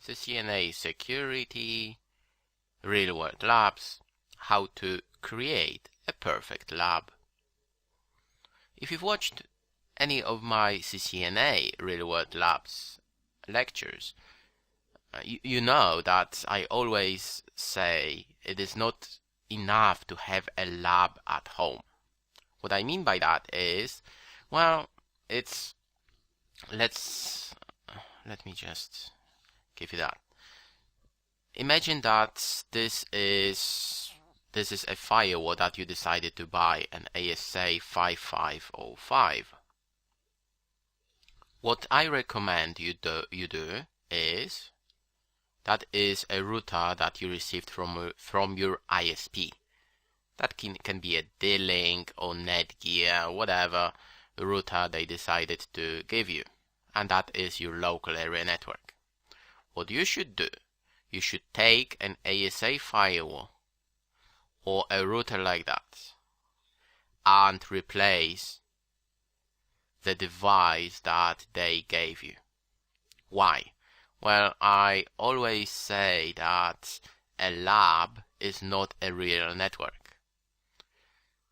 CCNA Security Real World Labs, how to create a perfect lab. If you've watched any of my CCNA Real World Labs lectures, you know that I always say it is not enough to have a lab at home. What I mean by that is, well, let me just give you that. Imagine that this is a firewall that you decided to buy, an ASA 5505. What I recommend you do is, that is a router that you received from your ISP. That can be a D-Link or Netgear, whatever router they decided to give you, and that is your local area network. What you should do, you should take an ASA firewall or a router like that and replace the device that they gave you. Why? Well, I always say that a lab is not a real network.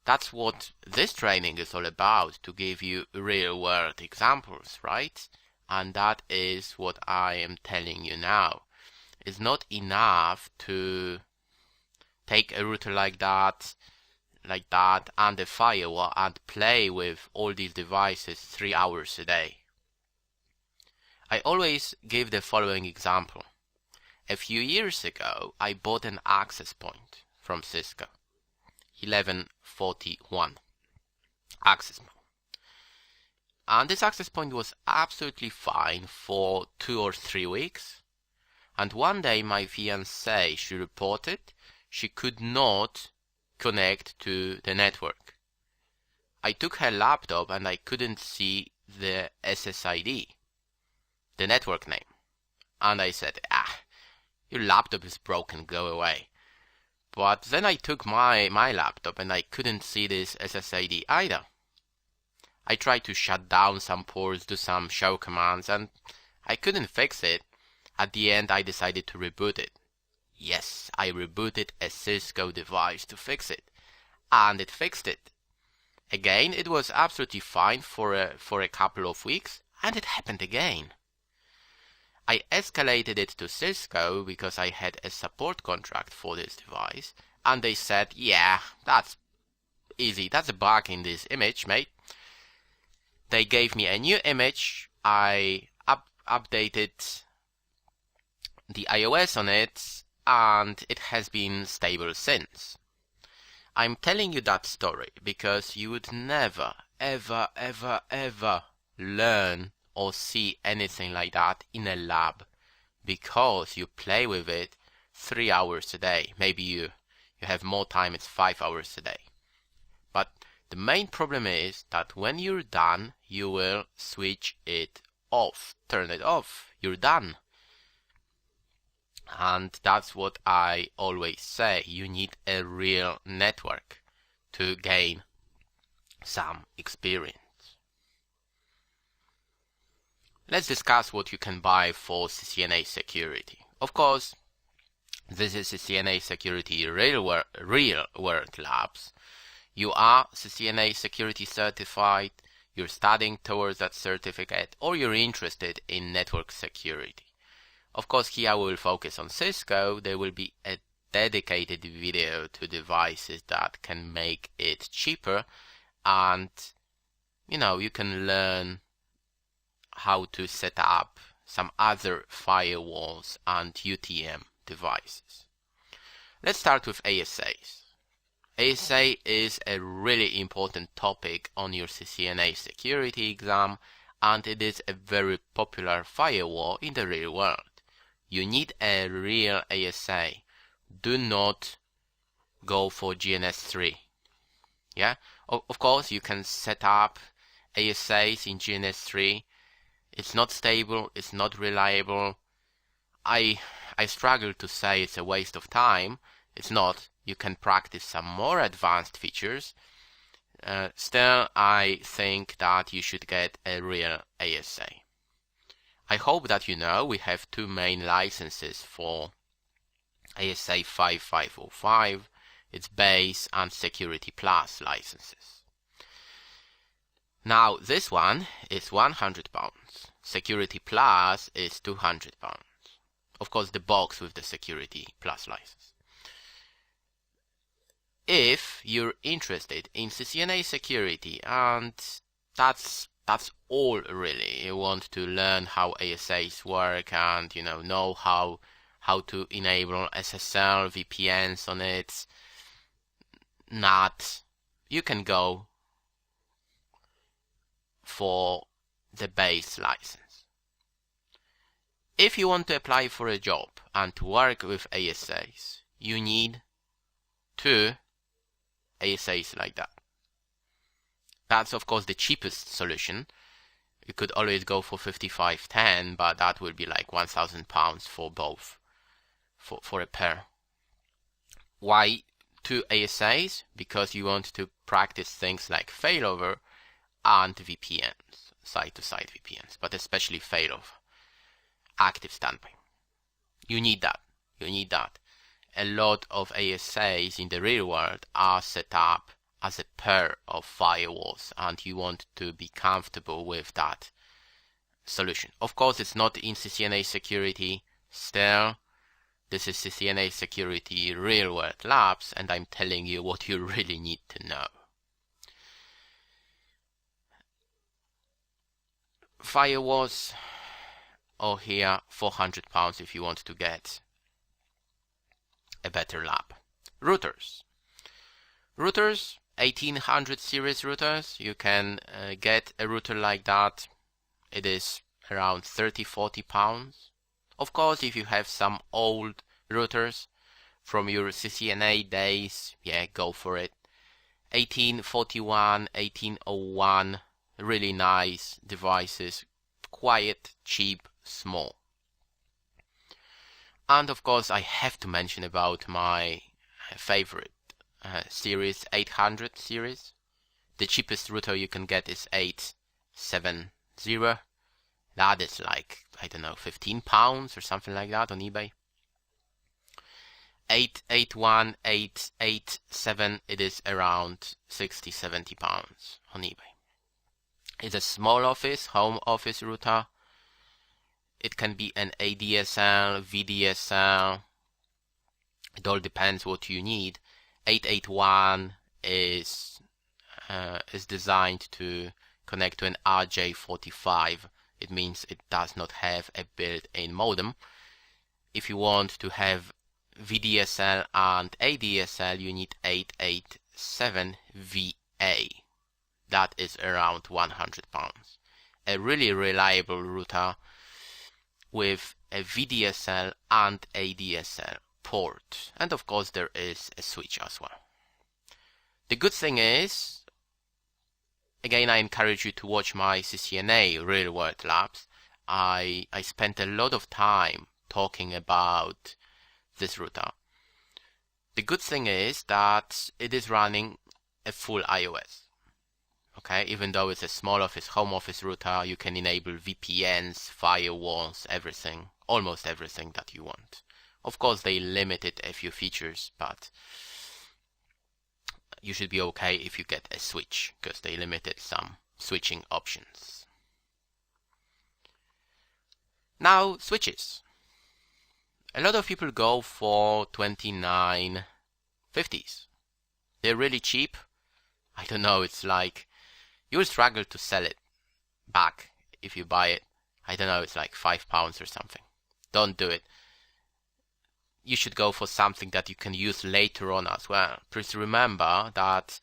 That's what this training is all about, to give you real-world examples, right? And that is what I am telling you now. It's not enough to take a router like that, and a firewall and play with all these devices 3 hours a day. I always give the following example. A few years ago, I bought an access point from Cisco. 1141 access point. And this access point was absolutely fine for 2 or 3 weeks. And one day my fiancée, she reported she could not connect to the network. I took her laptop and I couldn't see the SSID, the network name. And I said, your laptop is broken, go away. But then I took my laptop and I couldn't see this SSID either. I tried to shut down some ports, do some show commands, and I couldn't fix it. At the end, I decided to reboot it. Yes, I rebooted a Cisco device to fix it, and it fixed it. Again, it was absolutely fine for a couple of weeks, and it happened again. I escalated it to Cisco because I had a support contract for this device, and they said, yeah, that's easy, that's a bug in this image, mate. They gave me a new image, I updated the iOS on it, and it has been stable since. I'm telling you that story because you would never, ever, ever, ever learn or see anything like that in a lab, because you play with it 3 hours a day. Maybe you have more time, it's 5 hours a day. But the main problem is that when you're done, you will switch it off, turn it off, you're done. And that's what I always say, you need a real network to gain some experience. Let's discuss what you can buy for CCNA Security. Of course, this is CCNA Security Real World Labs. You are CCNA Security certified, you're studying towards that certificate, or you're interested in network security. Of course, here I will focus on Cisco. There will be a dedicated video to devices that can make it cheaper, and you can learn how to set up some other firewalls and UTM devices. Let's start with ASAs. ASA is a really important topic on your CCNA security exam, and it is a very popular firewall in the real world. You need a real ASA. Do not go for GNS3. Yeah, of course you can set up ASAs in GNS3. It's not stable, it's not reliable. I struggle to say it's a waste of time. It's not. You can practice some more advanced features. Still, I think that you should get a real ASA. I hope that you know we have two main licenses for ASA 5505. It's base and security plus licenses. Now this one is £100. Security plus is £200. Of course, the box with the security plus license. If you're interested in CCNA security, and that's all really, you want to learn how ASAs work and know how to enable SSL VPNs on it, NAT, you can go for the base license. If you want to apply for a job and to work with ASAs, you need two ASAs like that. That's of course the cheapest solution. You could always go for 5510, but that will be like £1,000 for both, for a pair. Why two ASAs? Because you want to practice things like failover and VPNs, side-to-side VPNs, but especially failover, active standby. You need that. You need that. A lot of ASAs in the real world are set up as a pair of firewalls, and you want to be comfortable with that solution. Of course, it's not in CCNA security still. This is CCNA security real world labs, and I'm telling you what you really need to know. Firewalls, or here £400 if you want to get a better lab. Routers. Routers, 1800 series routers. You can get a router like that. It is around £30–40. Of course, if you have some old routers from your CCNA days, yeah, go for it. 1841, 1801, really nice devices, quiet, cheap, small. And of course, I have to mention about my favorite series, 800 series. The cheapest router you can get is 870. That is like, I don't know, £15 or something like that on eBay. 881, 887, it is around £60–70 on eBay. It's a small office, home office router. It can be an ADSL, VDSL. It all depends what you need. 881 is designed to connect to an RJ45. It means it does not have a built-in modem. If you want to have VDSL and ADSL, you need 887VA. That is around £100. A really reliable router with a VDSL and ADSL port. And of course there is a switch as well. The good thing is, again, I encourage you to watch my CCNA real world labs. I spent a lot of time talking about this router. The good thing is that it is running a full iOS. Okay, even though it's a small office, home office router, you can enable VPNs, firewalls, everything, almost everything that you want. Of course, they limited a few features, but you should be okay if you get a switch, because they limited some switching options. Now, switches. A lot of people go for 2950s. They're really cheap. I don't know, it's like you'll struggle to sell it back if you buy it. I don't know, it's like £5 or something. Don't do it. You should go for something that you can use later on as well. Please remember that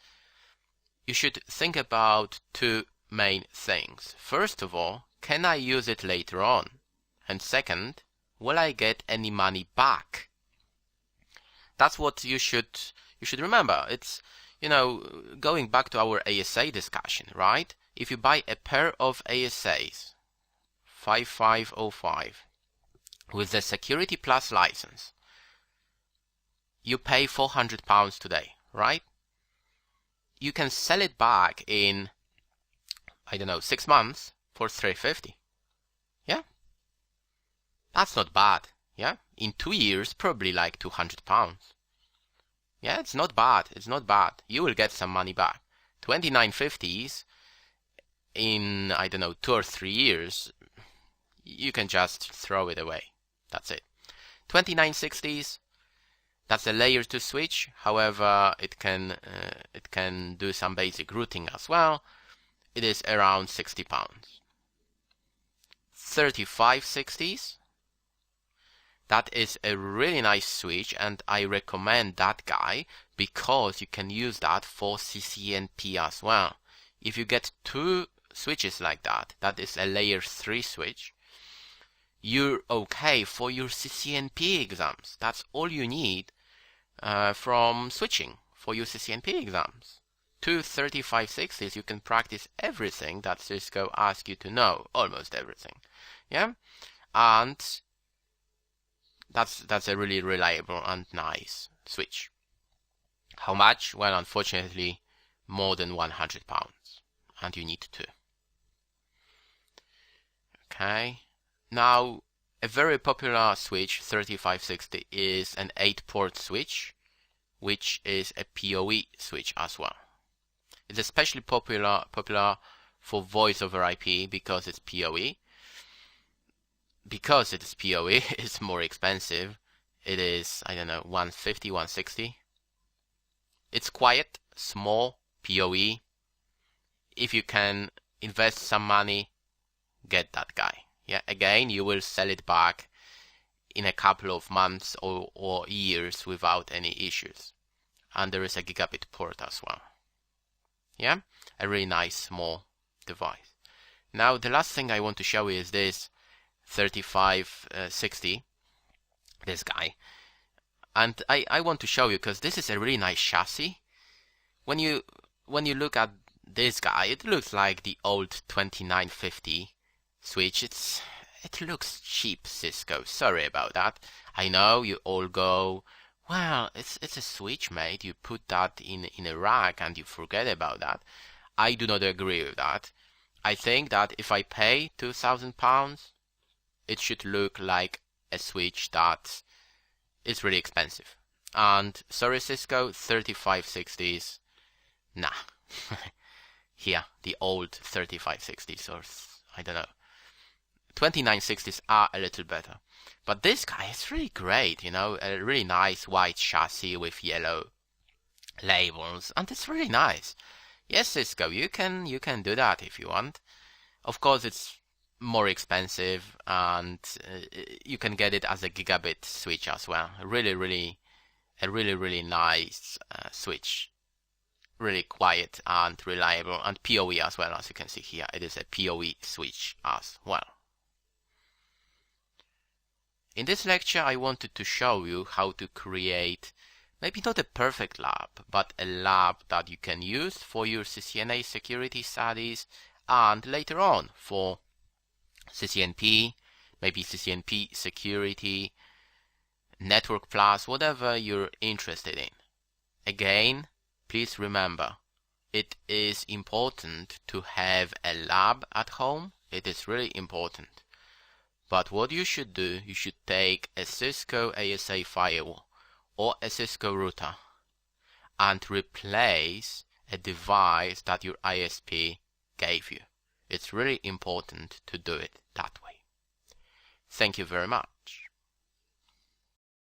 you should think about two main things. First of all, can I use it later on? And second, will I get any money back? That's what you should remember. It's, going back to our ASA discussion, right? If you buy a pair of ASAs, 5505, with the Security Plus license, you pay £400 today, right? You can sell it back in, I don't know, 6 months for £350. Yeah? That's not bad. Yeah, in 2 years, probably like £200. Yeah, it's not bad. It's not bad. You will get some money back. 29.50s in, I don't know, 2 or 3 years, you can just throw it away. That's it. 29.60s, that's a layer 2 switch. However, it can do some basic routing as well. It is around £60. 35.60s, that is a really nice switch, and I recommend that guy because you can use that for CCNP as well. If you get 2 switches like that, that is a layer 3 switch, you're okay for your CCNP exams. That's all you need from switching for your CCNP exams. 2 3560s, you can practice everything that Cisco asks you to know, almost everything. Yeah, and that's a really reliable and nice switch. How much? Well, unfortunately, more than £100, and you need 2. Okay. Now, a very popular switch, 3560, is an 8-port switch, which is a PoE switch as well. It's especially popular for voice over IP because it's PoE. Because it is PoE, it's more expensive. It is, I don't know, 150, 160. It's quiet, small, PoE. If you can invest some money, get that guy. Yeah, again, you will sell it back in a couple of months or years without any issues. And there is a gigabit port as well. Yeah, a really nice small device. Now, the last thing I want to show you is this 3560, this guy. And I want to show you because this is a really nice chassis. When you look at this guy, it looks like the old 2950 switch. It looks cheap, Cisco. Sorry about that. I know you all go, well, it's a switch, mate. You put that in a rack and you forget about that. I do not agree with that. I think that if I pay £2,000, it should look like a switch that is really expensive. And sorry, Cisco, 3560s, nah. Here, the old 3560s, or I don't know. 2960s are a little better. But this guy is really great, you know, a really nice white chassis with yellow labels, and it's really nice. Yes, Cisco, you can do that if you want. Of course, it's more expensive, and you can get it as a gigabit switch as well. A really nice switch. Really quiet and reliable, and PoE as well, as you can see here. It is a PoE switch as well. In this lecture, I wanted to show you how to create maybe not a perfect lab, but a lab that you can use for your CCNA security studies and later on for CCNP, maybe CCNP security, Network Plus, whatever you're interested in. Again, please remember, it is important to have a lab at home. It is really important. But what you should do, you should take a Cisco ASA firewall or a Cisco router and replace a device that your ISP gave you. It's really important to do it that way. Thank you very much.